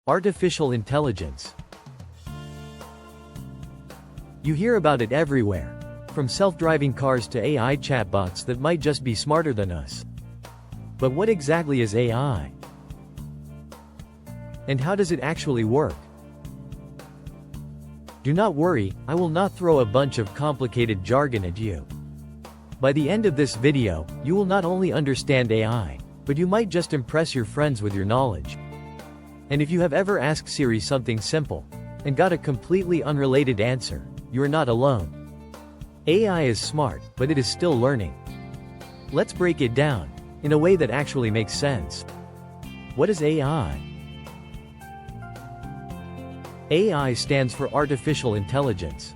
Artificial intelligence. You hear about it everywhere. From self-driving cars to AI chatbots that might just be smarter than us. But what exactly is AI? And how does it actually work? Do not worry, I will not throw a bunch of complicated jargon at you. By the end of this video, you will not only understand AI, but you might just impress your friends with your knowledge. And if you have ever asked Siri something simple, and got a completely unrelated answer, you are not alone. AI is smart, but it is still learning. Let's break it down, in a way that actually makes sense. What is AI? AI stands for artificial intelligence.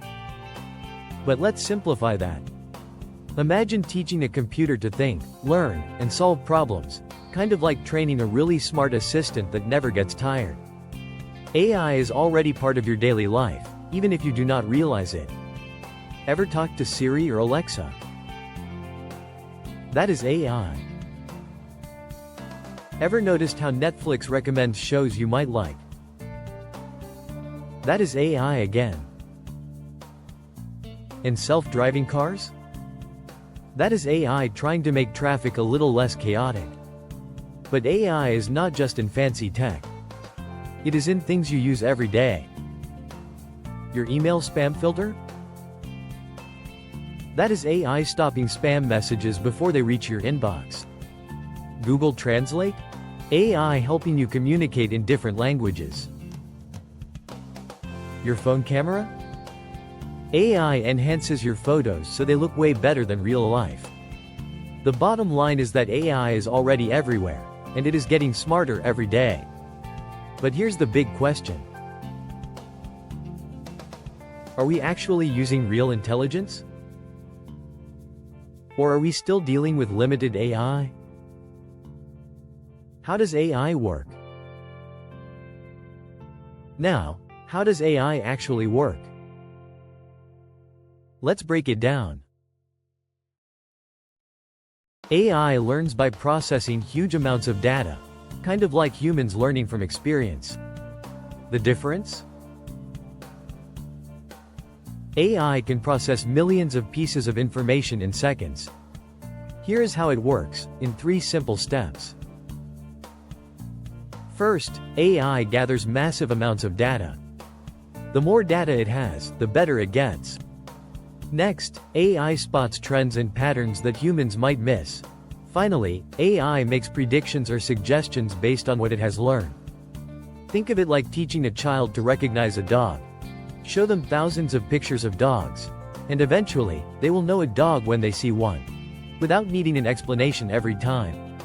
But let's simplify that. Imagine teaching a computer to think, learn, and solve problems, kind of like training a really smart assistant that never gets tired. AI is already part of your daily life, even if you do not realize it. Ever talked to Siri or Alexa? That is AI. Ever noticed how Netflix recommends shows you might like? That is AI again. And self-driving cars? That is AI trying to make traffic a little less chaotic. But AI is not just in fancy tech. It is in things you use every day. Your email spam filter? That is AI stopping spam messages before they reach your inbox. Google Translate? AI helping you communicate in different languages. Your phone camera? AI enhances your photos so they look way better than real life. The bottom line is that AI is already everywhere, and it is getting smarter every day. But here's the big question. Are we actually using real intelligence? Or are we still dealing with limited AI? How does AI work? Now, how does AI actually work? Let's break it down. AI learns by processing huge amounts of data, kind of like humans learning from experience. The difference? AI can process millions of pieces of information in seconds. Here is how it works, in 3 simple steps. First, AI gathers massive amounts of data. The more data it has, the better it gets. Next, AI spots trends and patterns that humans might miss. Finally, AI makes predictions or suggestions based on what it has learned. Think of it like teaching a child to recognize a dog. Show them thousands of pictures of dogs, and eventually, they will know a dog when they see one, without needing an explanation every time.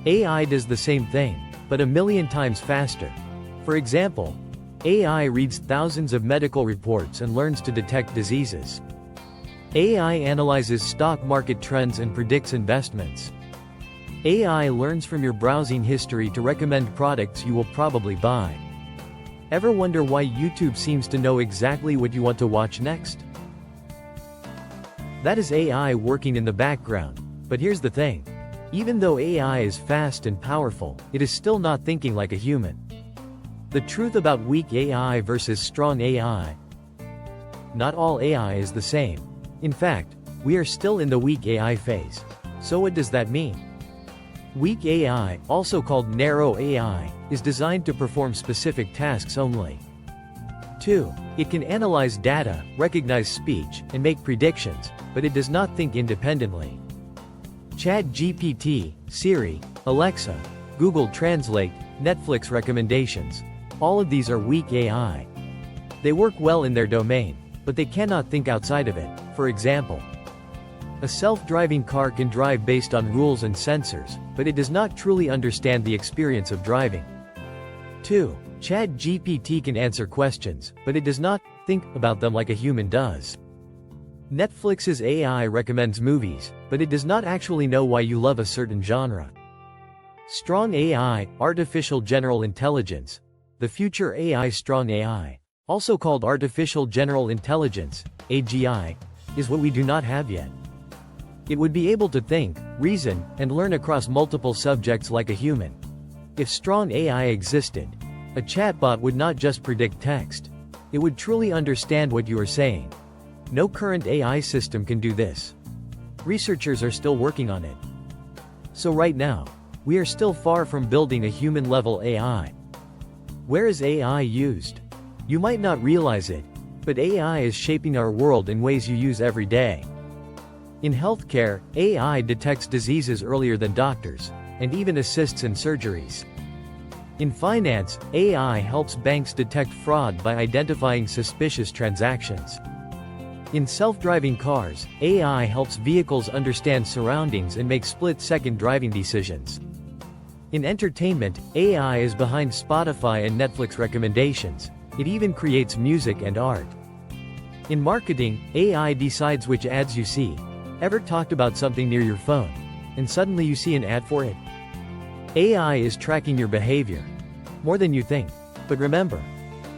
AI does the same thing, but a million times faster. For example, AI reads thousands of medical reports and learns to detect diseases. AI analyzes stock market trends and predicts investments. AI learns from your browsing history to recommend products you will probably buy. Ever wonder why YouTube seems to know exactly what you want to watch next? That is AI working in the background. But here's the thing. Even though AI is fast and powerful, it is still not thinking like a human. The truth about weak AI versus strong AI. Not all AI is the same. In fact, we are still in the weak AI phase. So what does that mean? Weak AI, also called narrow AI, is designed to perform specific tasks only. 2. It can analyze data, recognize speech, and make predictions, but it does not think independently. ChatGPT, Siri, Alexa, Google Translate, Netflix recommendations. All of these are weak AI. They work well in their domain, but they cannot think outside of it. For example, a self-driving car can drive based on rules and sensors, but it does not truly understand the experience of driving. 2. ChatGPT can answer questions, but it does not think about them like a human does. Netflix's AI recommends movies, but it does not actually know why you love a certain genre. Strong AI, artificial general intelligence. The future AI strong AI, also called artificial general intelligence, AGI, is what we do not have yet. It would be able to think, reason, and learn across multiple subjects like a human. If strong AI existed, A chatbot would not just predict text. It would truly understand what you are saying. No current AI system can do this. Researchers are still working on it. So right now, we are still far from building a human-level AI. Where is AI used? You might not realize it, but AI is shaping our world in ways you use every day. In healthcare, AI detects diseases earlier than doctors, and even assists in surgeries. In finance, AI helps banks detect fraud by identifying suspicious transactions. In self-driving cars, AI helps vehicles understand surroundings and make split-second driving decisions. In entertainment, AI is behind Spotify and Netflix recommendations. It even creates music and art. In marketing, AI decides which ads you see. Ever talked about something near your phone, and suddenly you see an ad for it? AI is tracking your behavior. More than you think. But remember,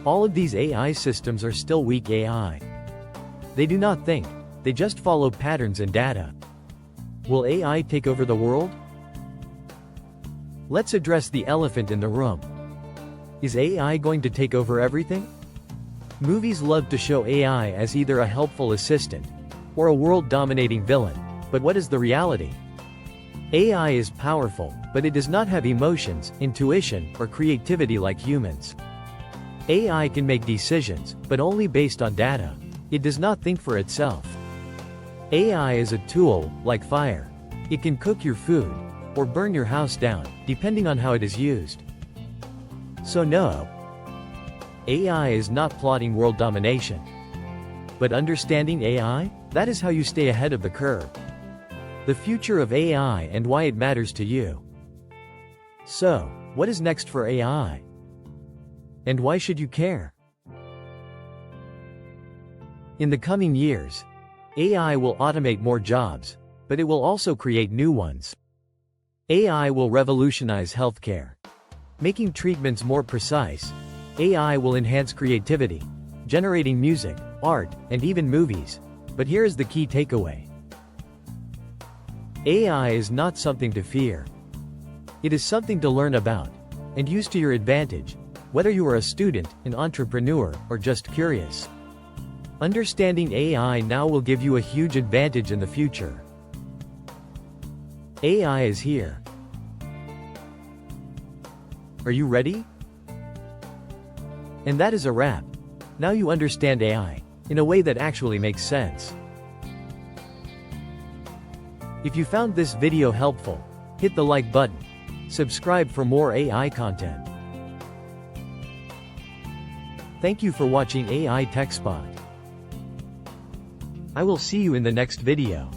all of these AI systems are still weak AI. They do not think, they just follow patterns and data. Will AI take over the world? Let's address the elephant in the room. Is AI going to take over everything? Movies love to show AI as either a helpful assistant or a world-dominating villain. But what is the reality? AI is powerful, but it does not have emotions, intuition, or creativity like humans. AI can make decisions, but only based on data. It does not think for itself. AI is a tool, like fire. It can cook your food, or burn your house down, depending on how it is used. So no, AI is not plotting world domination. But understanding AI? That is how you stay ahead of the curve. The future of AI and why it matters to you. So, what is next for AI? And why should you care? In the coming years, AI will automate more jobs, but it will also create new ones. AI will revolutionize healthcare, making treatments more precise. AI will enhance creativity, generating music, art, and even movies. But here is the key takeaway. AI is not something to fear. It is something to learn about and use to your advantage, whether you are a student, an entrepreneur, or just curious. Understanding AI now will give you a huge advantage in the future. AI is here. Are you ready? And that is a wrap. Now you understand AI in a way that actually makes sense. If you found this video helpful, hit the like button. Subscribe for more AI content. Thank you for watching AI Tech Spot. I will see you in the next video.